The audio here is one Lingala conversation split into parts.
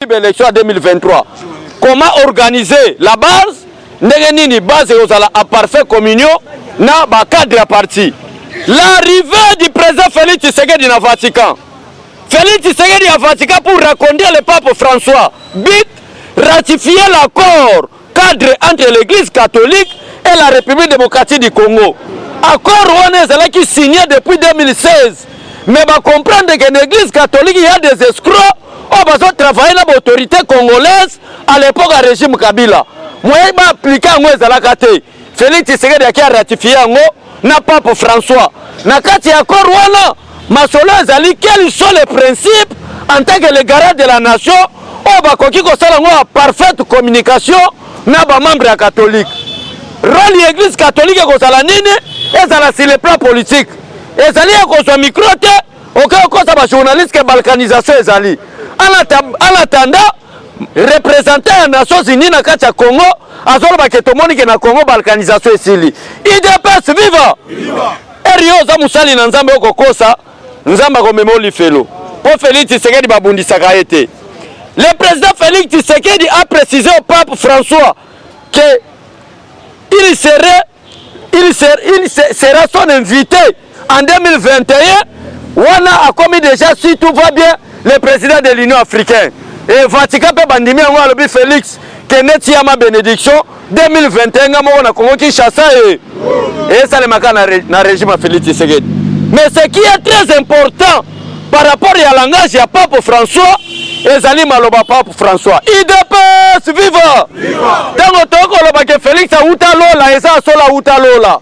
Élection en 2023. Comment organiser la base? N'est base à parfaite communion na ba cadre parti. L'arrivée du président Félix Tshisekedi dans le Vatican. Félix Tshisekedi au Vatican pour raconter le pape François. But ratifier l'accord cadre entre l'Église catholique et la République démocratique du Congo. Accord on qui signé depuis 2016. Mais va comprendre que l'Église catholique il y a des escrocs. On va travailler dans l'autorité congolaise à l'époque du régime Kabila. Moi, je appliqué à Félix Tshisekedi qui a ratifié na pape François. Na kati accord wana masolo ezali quels sont les principes en tant que le garant de la nation on va koki ko sala ngo parfaite communication na ba membre catholique. Rôle de l'église catholique ko sala nini ezala sur le plan politique. Ezali ko so micro te aucun ko sa ba journaliste que balkanisation ezali. En attendant représentant les Nations Unies na kati ya Congo azoloba ke tomoni ke na Congo balkanisation esili. IDPS viva! Erio za musali na nzambe okokosa nzamba ko memo lifelo. Pour Félix Tshisekedi babundisaka ete. Le président Félix Tshisekedi a précisé au pape François que il sera son invité en 2021. Wana a commis déjà si tout va bien le président de l'Union africaine. Et Vatican peut bandimir moi le Félix que neti ya ma bénédiction 2021 on a Congo Kinshasa et ça le maka na régime Félix Tshisekedi. Mais ce qui est très important par rapport à langage ya pape François ezali maloba pape François. IDPS viva! Tango toko loba ke Félix a uta lola eza sola uta lola.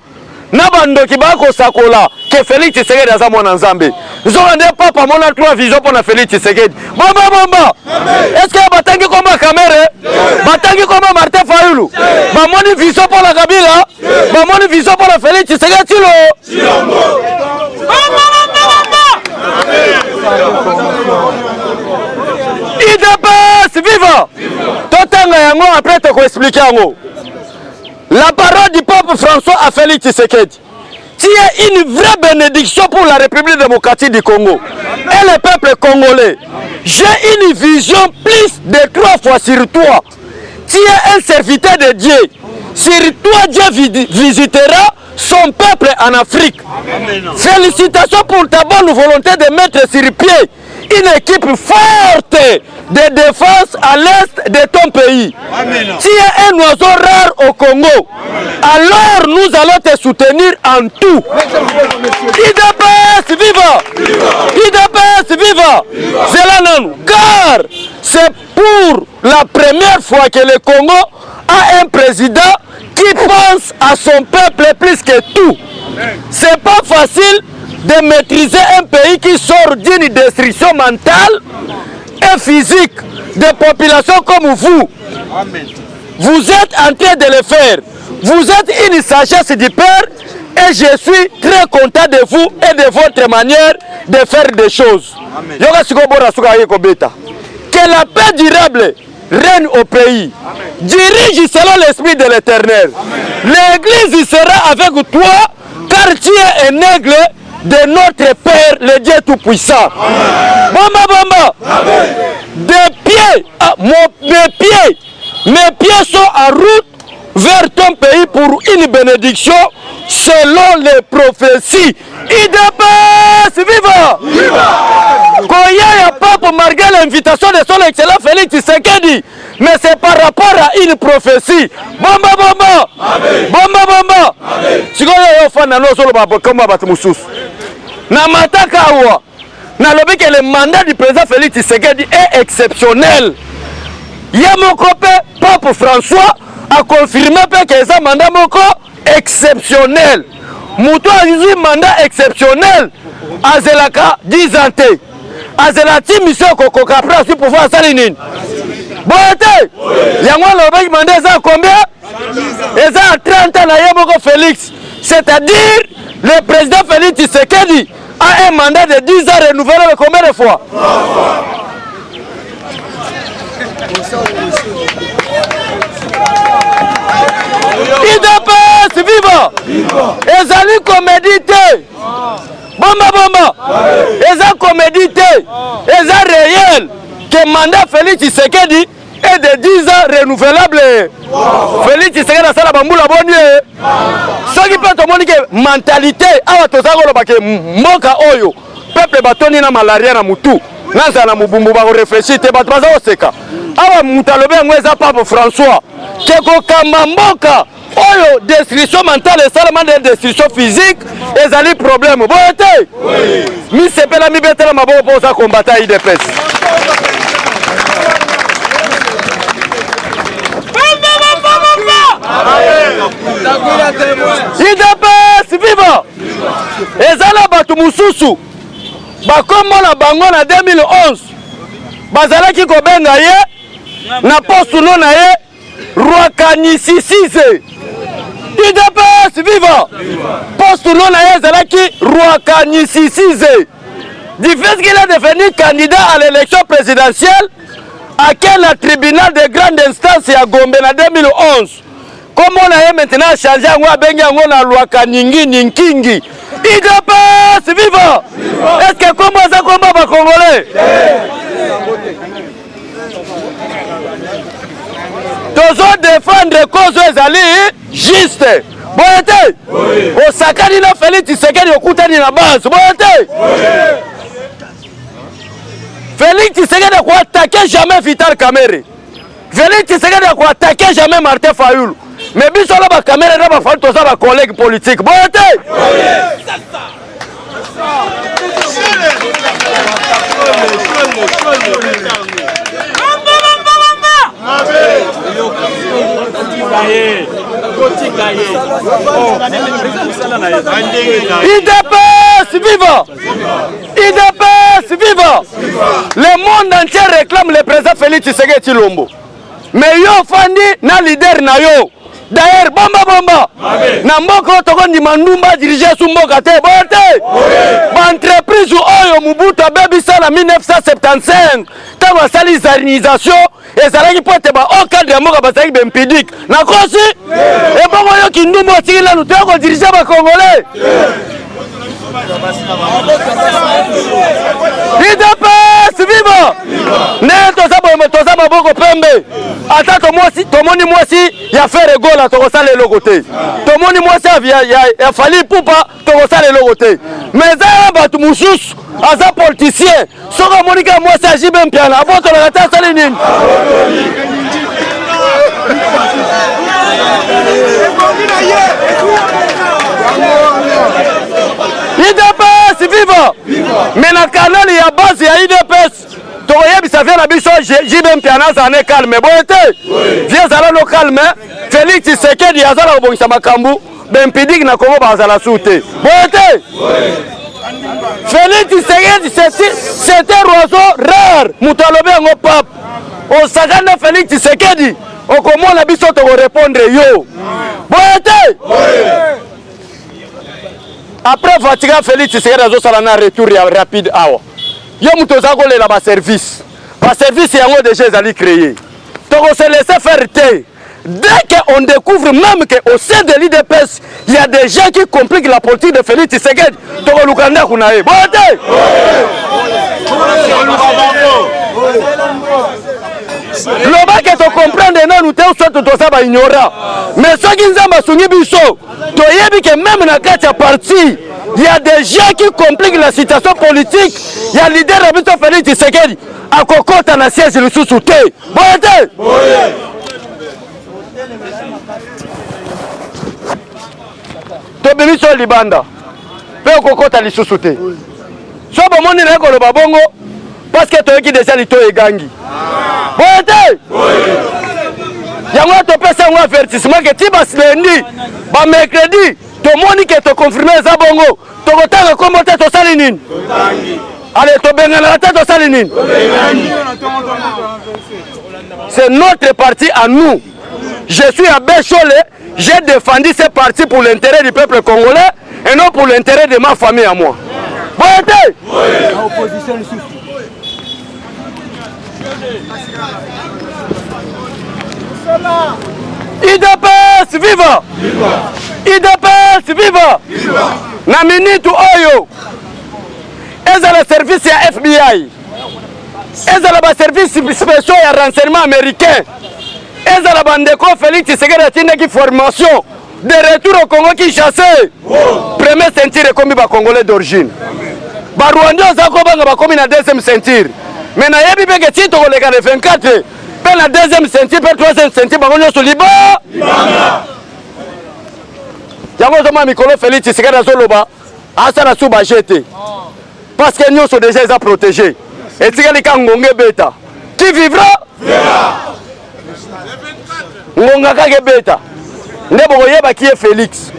Nabando kibako sakola que Félix Tshisekedi aza mwana nzambe. Zongande papa mona trois visions pour na Félix Tshisekedi. Bomba. Est-ce que batangi comme Kamere? Batangi comme Martin Fayulu? Ba moni vision pour la Kabila? Ba moni vision pour la Félix Tshisekedi lo? IDPS viva! Totanga yango après te ko expliquer yango. La parole du pape François à Félix Tshisekedi, qui est une vraie bénédiction pour la République démocratique du Congo et le peuple congolais. J'ai une vision plus de 3 fois sur toi. Tu es un serviteur de Dieu. Sur toi, Dieu visitera son peuple en Afrique. Félicitations pour ta bonne volonté de mettre sur pied une équipe forte de défense à l'est de ton pays. Tu es un oiseau rare au Congo. Alors nous allons te soutenir en tout. IDPS viva! IDPS viva! Car c'est pour la première fois que le Congo a un président qui pense à son peuple plus que tout. C'est pas facile de maîtriser un pays qui sort d'une destruction mentale et physique de populations comme vous. Vous êtes en train de le faire. Vous êtes une sagesse du Père et je suis très content de vous et de votre manière de faire des choses. Que la paix durable règne au pays. Dirige selon l'esprit de l'Éternel. L'Église sera avec toi car tu es un aigle de notre Père, le Dieu Tout-Puissant. Bomba. Mes pieds sont en route vers ton pays pour une bénédiction selon les prophéties. IDPS viva! Koya Pape malgré l'invitation de son excellent Félix Tshisekedi, mais c'est par rapport à une prophétie. Bomba. Sikoyo yo fana no solo babo comme batumusus. Na mataka wa. Na lobi que le mandat du président Félix Tshisekedi est exceptionnel. Yamoko Pape François a confirmé que c'est un mandat exceptionnel. Moutou a eu un mandat exceptionnel. Azelaka 10 ans. Azelati mission Koko Kapra pour pouvoir salinine. Boete, yango le mandat ça combien? Et ça a 30 ans na Yamoko Félix. C'est-à-dire le président Félix Tshisekedi a un mandat de 10 ans renouvelé combien de fois? IDPS viva! Ezali comédité. Bomba. Eza comédité. Eza réel. Que que mandat Félix Tshisekedi est de 10 ans renouvelable. Félix Tshisekedi a sala bambula boni. Ce qui peut te montrer que mentalité, awa tozako ba ke mboka oyo, peuple batoni na malaria na mutu. Nanza na mubumbu ba réfléchir te bato baza oseka. Awa mutalobe ngweza Pape François. Keko kamba mboka oyo destruction mentale et seulement de destruction physique ezali problème. Boyete. Oui. Mi sepela mi betela maboko poza combattre IDPS. IDPS viva. Ezala batu mususu. Bakombo na bango na 2011. Bazalaki kobenga ye na poste non na ye Rwakanisisize. IDPS viva. Poste non na ye zalaki Rwakanisisize. Du fait qu'il est devenu candidat à l'élection présidentielle à quel tribunal de grande instance à Gombe en 2011. Comment on a maintenant changé en Rwakaningi Ninkingi. IDPS viva. Est-ce que comment ça combat va Congolais? Toujours défendre cause ezali juste. Boyete. Au sakani na Félix Tshisekedi okutani na base. Boyete. Félix Tshisekedi a quoi attaquer jamais Vital Kamerhe. Félix Tshisekedi a quoi attaquer jamais Martin Fayulu. Mais biso la ba Kamerhe na ba fa to sa ba collègue politique. Boyete. IDPS viva. IDPS viva. Le monde entier réclame le président Félix Tshisekedi Tshilombo. Mais yo fandi na leader na yo. D'ailleurs, bomba. Na mboko tokondi mandumba diriger sous mboka te. Bote. Entreprise oyo Mobutu abebisa na 1975. Tango asali zarisation ezalaki pote ba au cadre ya mboka basaki bempidik. Na kosi e bongo yo kindumba otikila luto ko diriger ba Congolais. IDPS viva. Ne toza maboko pembe. Ata tomoni mwasi ya faire gola tokosala eloko te. Tomoni mwasi ya fali pupa tokosala eloko te. Mais za batu mususu aza politicien. Soko monika mwasi ajibe mpiana aboto la kata sali nini? IDPS viva. Mais na canal ya base ya IDPS toyebisa vient na biso jibe mpiana zane calme. Boyete. Viens zala no calme. Félix Tshisekedi azala obongisa makambu bempidik na Congo bazala soute. Boyete. Félix Tshisekedi c'est un oiseau rare. Mutalobe ngo pape. O sagana Félix Tshisekedi okomona biso to répondre yo. Boyete. Après Vatican Félix Tshisekedi azosala na retour ya rapide awa. Yo mutoza kolela ba service. Ba service yango déjà ezali créé. Donc on se laisse faire te. Dès qu'on découvre même qu'au sein de l'IDPS, il y a des gens qui compliquent la politique de Félix Tshisekedi. Donc Lukanda kunae. Bote. Loba que tu comprends non nous te soit tout ça ba ignorant. Mais ceux qui nzamba sungi biso, to yebi que même na kati ya parti il y a des gens qui compliquent la situation politique. Il y a leader Rabito Félix Tshisekedi à kokota na siège le sous-souté. Boyete. To bimi so libanda. Pe kokota li sous-souté. So bomoni na ko lo babongo parce que to yeki déjà lito egangi. Boyete. Yango to pesa un avertissement que ti bas lundi ba mercredi to moni que to confirmer za bongo to kotanga kombo te to sali nini. Allez to bengana te to sali nini. C'est notre parti à nous. Je suis à Béchole, j'ai défendu ce parti pour l'intérêt du peuple congolais et non pour l'intérêt de ma famille à moi. Voyez. IDPS viva. IDPS viva. Na minute oyo. Eza le service ya FBI. ezala ba service spéciaux ya renseignement américain, ezala bandeko Félix Tshisekedi atindaki formation de retour au Congo Kinshasa. Première ceinture comme ba Congolais d'origine. Ba Rwandais zako banga ba komi na deuxième ceinture. Mais na yebi beke tito koleka le 24 pe na deuxième ceinture pe troisième ceinture ba konyo soliba. Yango zoma mikolo Félix Tshisekedi azoloba asala suba jeté. Parce que nous sommes déjà protégés. Et si quelqu'un ngonge beta, qui vivra? Ngonga kage beta. Nebo yeba qui est Félix.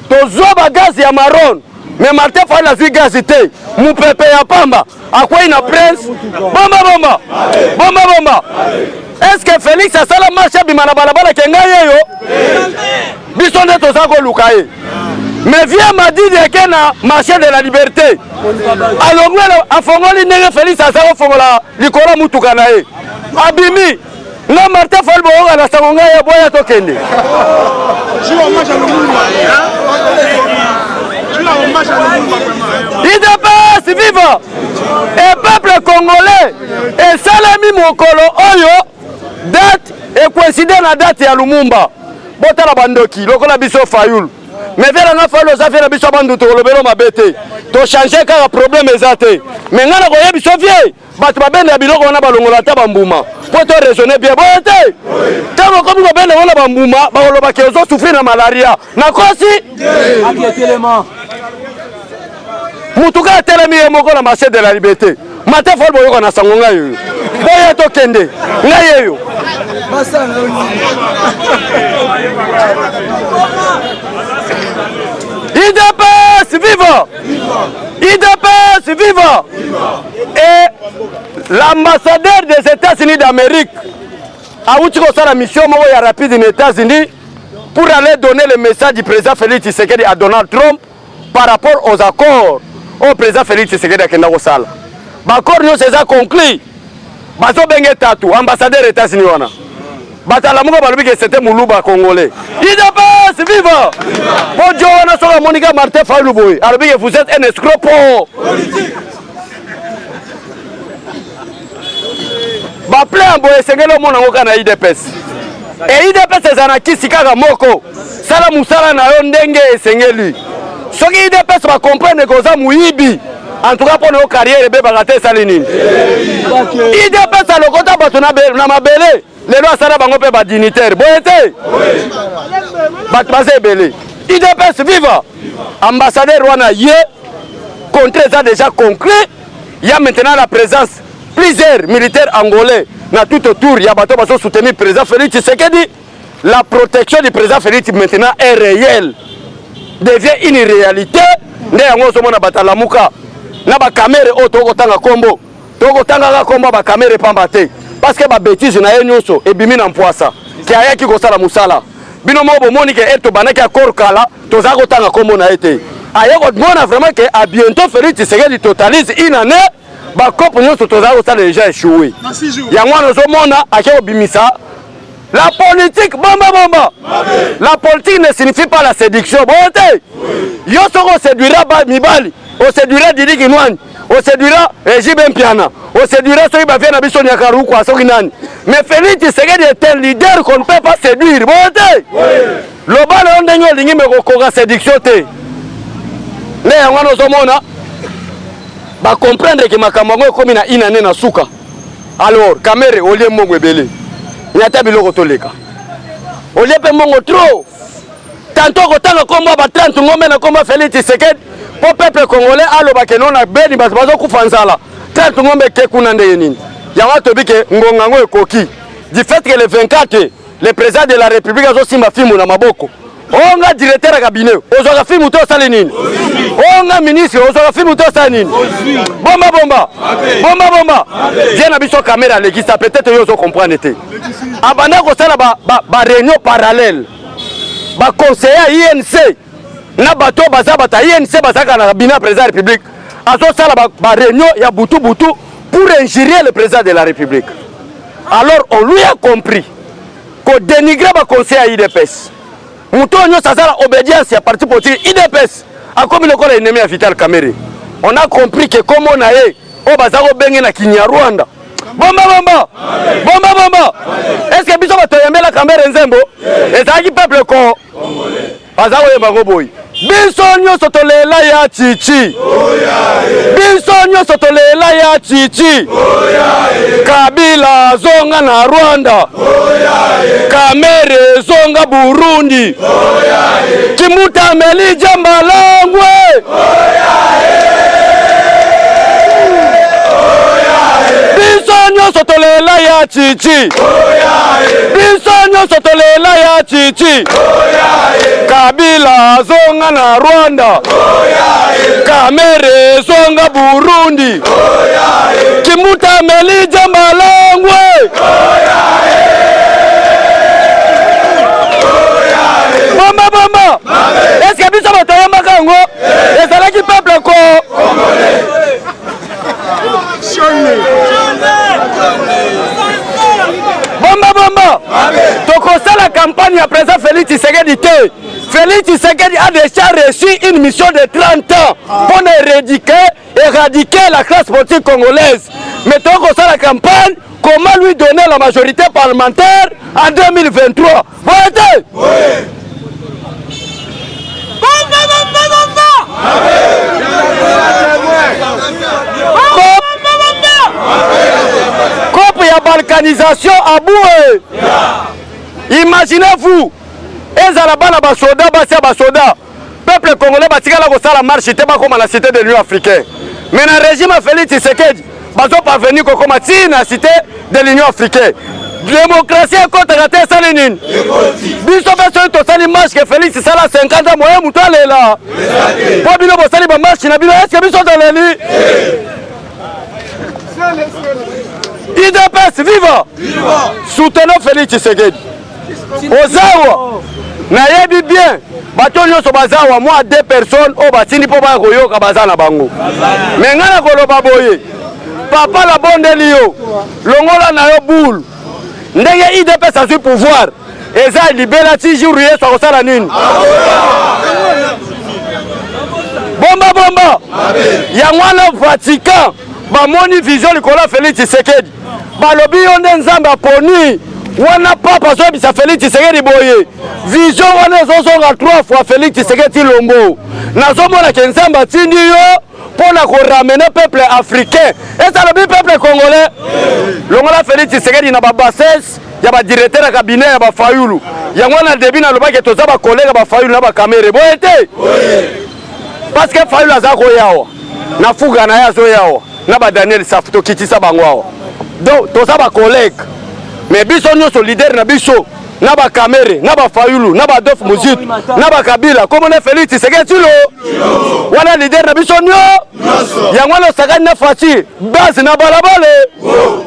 Tozoba gaz ya marron. Mais Martin Fayulu a vu gaz été. Mon pépé ya pamba. À quoi il a prince? Bomba bomba. Bomba bomba. Est-ce que Félix a sala marche bimana balabala kenga yeyo? Bisonde tozako lukaye. Mais viens m'a dit que na marché de la liberté. Alors moi a fongoli nenge Félix a sala fongola likora mutuka na ye. Abimi na Martin Fayulu bonga na sangonga ya boya tokende. IDPS viva et peuple congolais et salami mokolo oyo date et coïncide na date ya Lumumba botala bandoki lokola biso Fayulu mais vers la Fayulu ça fait la biso bandu to lobelo mabete to changer ka problème ezate mais ngana ko yebi so vie batu babende biloko na balongola ta bambuma po to raisonner bien bote tango comme ko bende wona bambuma ba loba ke zo souffrir na malaria na kosi akietelema mutuka telemi moko na marché de la liberté Martin Fayulu boyoko na sango ngayo boya to kende ngayeyo IDPS viva! IDPS viva! Et l'ambassadeur des États-Unis d'Amérique a eu la mission rapide aux États-Unis pour aller donner le message du président Félix Tshisekedi à Donald Trump par rapport aux accords au président Félix Tshisekedi à Kenda Sala. L'accord nous a conclu. Bazo benge tatu ambassadeur des États-Unis wana. Batalamuka balobi que c'était Muluba congolais. IDPS viva! Bonjour na soka Monica Martin Fayulu boy. Alobi que vous êtes un escroc politique. Ba plein boy sengelo mona ngoka na IDPS. Et IDPS ezanaki sikaka moko. Sala musala na yo ndenge esengeli. Soki IDPS ba comprendre que za muibi. En tout cas pour nos carrières be bagate salinini. IDPS alokota bato na mabele. Les lois sala bango pe ba dignitaire. Boyete. Bato base belé. IDPS viva. Ambassadeur wana ye contrat ça déjà conclu. Il y a maintenant la présence plusieurs militaires angolais na tout autour. Il y a bato baso soutenir le président Félix Tshisekedi. La protection du président Félix maintenant est réelle. Devient une réalité. Nde yango so mona batalamuka. Na ba caméra auto kotanga kombo to kotanga kombo ba caméra pambate parce que ba bêtise na yenyoso ebimi na mpoasa ki ayaki kosala musala bino mobo moni ke eto banaki akor kala to za kotanga kombo na ete ayeko mona vraiment que à bientôt Félix Tshisekedi totalise une année ba cop nyoso to za kosala déjà échoué yango na zo mona akeko bimisa la politique bomba la politique ne signifie pas la séduction bonté yo soko séduira ba mibali on séduira Didi Kinwani, on séduira Régime Mpiana, on séduira ceux qui va faire la mission de Yakaru, quoi, ceux qui n'ont. Mais Félix Tshisekedi est un leader qu'on ne peut pas séduire. Bon, le bal on a une ligne, mais on a séduction. Mais on a nos hommes, va comprendre que ma camarade est comme une année na souka. Alors, caméra, au lieu de mon bébé, il y a des biloko toleka. Au lieu de mon trop. Tantôt, quand on a combat, 30 ngombe na combat Félix Tshisekedi. Pour le peuple congolais, alors que non a béni parce que kufanzala. Tant que ngombe ke kunande yenini. Yawa tobi ke ngongango ekoki. Du fait que le 24 le président de la République a aussi ma fimu na maboko. Onga directeur de cabinet, ozoka fimu to salinini. Onga ministre, ozoka fimu to salinini. Bomba. Viens na biso caméra légista peut-être yo zo comprendre té. Abanda ko sala ba réunion parallèle. Ba conseiller INC na bato bazabata INC bazaka na bina président de la République azo sala ba réunion ya butu pour injurier le président de la République. Alors on lui a compris que dénigrer ba conseil IDPS mutonyo sazala obédience ya parti politique IDPS a comme le corps ennemi à Vital Kamerhe. On a compris que comme on a o bazako benge na Kinyarwanda. Bomba bomba. Bomba bomba. Est-ce que biso batoyembela kamere nzembo? Ezaki peuple congolais. Bazako yemba boy. Biso nyonso tolela ya chichi. Biso nyonso tolela ya chichi. Kabila zonga na Rwanda. Kamere zonga Burundi. Kimuta melija Malangwe. Biso nyonso tolela ya chichi. Biso nyonso tolela ya chichi. Kabila zonga na Rwanda. Kamere zonga Burundi. Kimuta melija Malangwe. Mama mama. Est-ce que biso batoyamba kango? Ezalaki peuple congolais. Bomba bomba. Tokosa la campagne à présent Félix Tshisekedi. Félix Tshisekedi a déjà reçu une mission de 30 ans pour éradiquer la classe politique congolaise. Mais tokosa la campagne, comment lui donner la majorité parlementaire en 2023? Voyez-vous? Oui. Bomba bomba bomba. Coupe ya balkanisation à bout. Imaginez-vous, ezala bana ba soda ba soda. Peuple congolais batikala ko sala marche te ba comme la cité de l'Union africaine. Mais na régime Félix Tshisekedi bazo parvenir ko comme la cité de l'Union africaine. Démocratie contre la terre salinine. Biso beso to sali marche que Félix sala 50 ans moyen mutale là. Pour bino bo sali ba marche na bino est-ce que biso dans les IDPS viva. Soutenons Félix Tshisekedi. Ozawa na yebi bien bato nyonso bazawa moi 2 personnes o batindi po ba koyoka bazana bango. Mais ngana koloba boye. Papa la bondeli yo. Longola na yo boule. Ndenge IDPS a su pouvoir. Eza libéra ti jour yeso akosala nini? Bomba bomba. Ya mwana Vatican bamoni vision likola Félix Tshisekedi. Balobi yo nde nzambe aponi. Wana papa zo bisa Félix Tshisekedi boye. Vision wana ezosonga 3 fois Félix Tshisekedi lombo. Nazomona ke nzambe atindi yo pona ko ramener peuple africain. Et ça le peuple congolais. Longola Félix Tshisekedi na ba bassesse ya ba directeur ya cabinet ya ba Fayulu. Yango na début na lobaki toza ba collègue ba Fayulu na ba Kamere. Boyete. Parce que Fayulu azako yawa. Na fuga na yazo yawa. Na ba Daniel Safuto kitisa bango awa. Donc toza ba collègue. Mais biso nyonso leader na biso na ba Kamere, na ba Fayulu, na ba Dof Muzitu, na ba Kabila, comme on est Félix Tshisekedi lo. Wana leader na biso nyo. Yango na sakani na fati, base na balabale.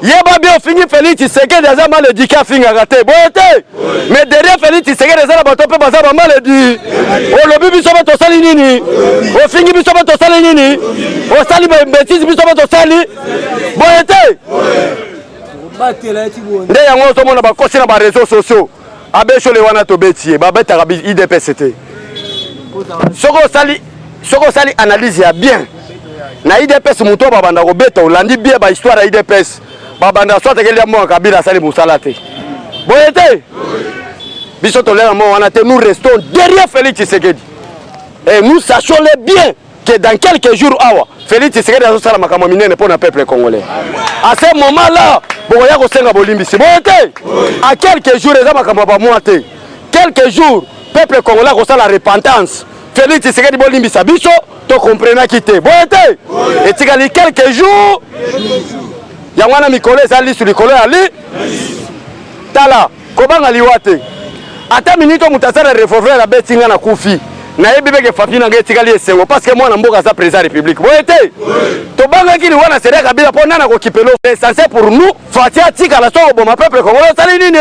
Yeba bien fini Félix Tshisekedi aza mal éduqué finga raté. Boyete. Mais derrière Félix Tshisekedi aza na bato pe baza ba mal éduqué. O lobi biso ba to sali nini? O fingi biso ba to sali nini? O sali ba bêtise biso ba to sali. Boyete. Nde yango ozomona bakosi na ba réseaux sociaux abeshole wana tobetie babetaka IDPS te. Soko sali analyse ya bien na IDPS muto babanda kobeta olandi bien ba histoire ya IDPS babanda soit kelia mo Kabila sali musala te. Boyete biso tolera mo wana te, nous restons derrière Félix Tshisekedi et nous sachons le bien que dans quelques jours awa Félix Tshisekedi azosala makambo minene pour le peuple congolais. À ce moment là boya ko senga bolimbisi boyete à quelques jours eza makambo ba moite quelques jours peuple congolais ko sala repentance Félix Tshisekedi bolimbisa biso to comprendre kité boyete et tikali quelques jours ya mwana mikolo ezali sur likolo ali tala kobanga liwate ata minito mutasala revolver la betinga na kufi na yebi beke papi na ngetikali esengo parce que mwana mboka za président république boyete to banga kili wana sereka Kabila po nana ko kipelo c'est pour nous fatia tika la so bon ma peuple congolais sali nini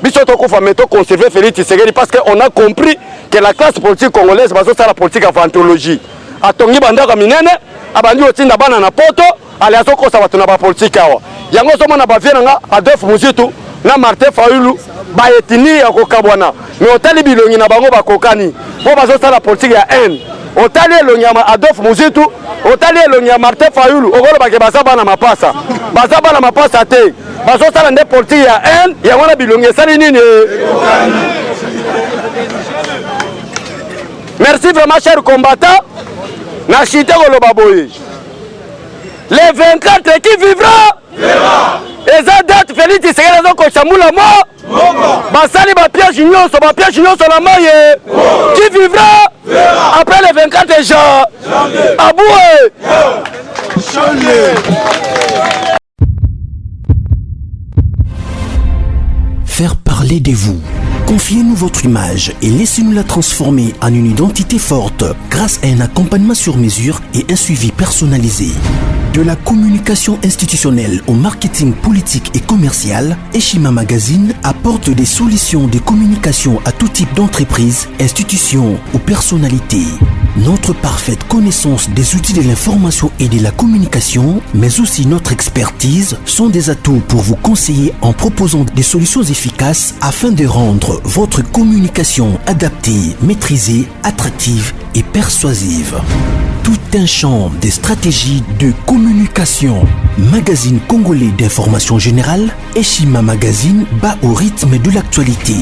biso to kufa meto conserver Félix Tshisekedi parce que on a compris que la classe politique congolaise baso sala politique avantologie atongi bandaka minene abandi otinda bana na poto aliaso ko sa batuna ba politique awa yango so mona ba vienanga Adolphe Muzitu na Martin Fayulu ba etini ya kokabwana mais otali bilongi na bango bakokani po bazo sala politique ya haine otali elongi ya Adolphe Muzitu otali elongi ya Martin Fayulu okoloba ke baza bana mapasa baza bana mapasa te bazosala nde politique ya haine yango wana bilongi esali nini. Merci vraiment cher combattant na chite koloba boye les 24 qui vivra eza date Félix Tshisekedi azokochamula mo basali bapiage nyonso na maye qui vivra après les 24 jours aboué. Faire parler de vous. Confiez-nous votre image et laissez-nous la transformer en une identité forte grâce à un accompagnement sur mesure et un suivi personnalisé. De la communication institutionnelle au marketing politique et commercial, Eshima Magazine apporte des solutions de communication à tout type d'entreprise, institutions ou personnalités. Notre parfaite connaissance des outils de l'information et de la communication, mais aussi notre expertise, sont des atouts pour vous conseiller en proposant des solutions efficaces afin de rendre votre communication adaptée, maîtrisée, attractive et persuasive. Tout un champ de stratégies de communication. Magazine congolais d'information générale, Eshima Magazine bat au rythme de l'actualité.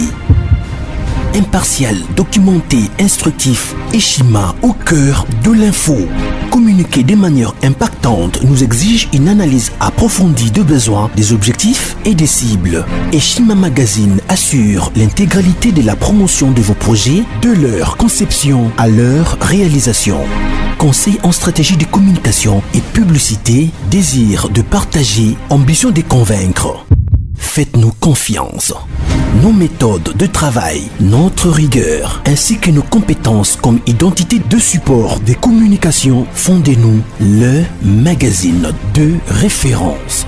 Impartial, documenté, instructif, Eshima au cœur de l'info. Communiquer de manière impactante nous exige une analyse approfondie de besoins, des objectifs et des cibles. Eshima Magazine assure l'intégralité de la promotion de vos projets, de leur conception à leur réalisation. Conseil en stratégie de communication et publicité, désir de partager, ambition de convaincre. Faites-nous confiance. Nos méthodes de travail, notre rigueur, ainsi que nos compétences comme identité de support des communications font de nous le magazine de référence.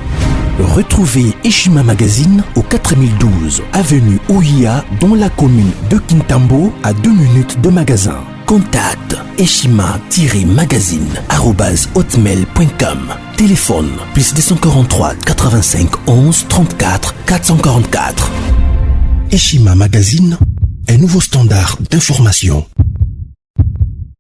Retrouvez Eshima Magazine au 4012 avenue Oia dans la commune de Kintambo à 2 minutes de magasin. Contact eshima-magazine@hotmail.com. Téléphone plus 243 85 11 34 444. Eshima Magazine, un nouveau standard d'information.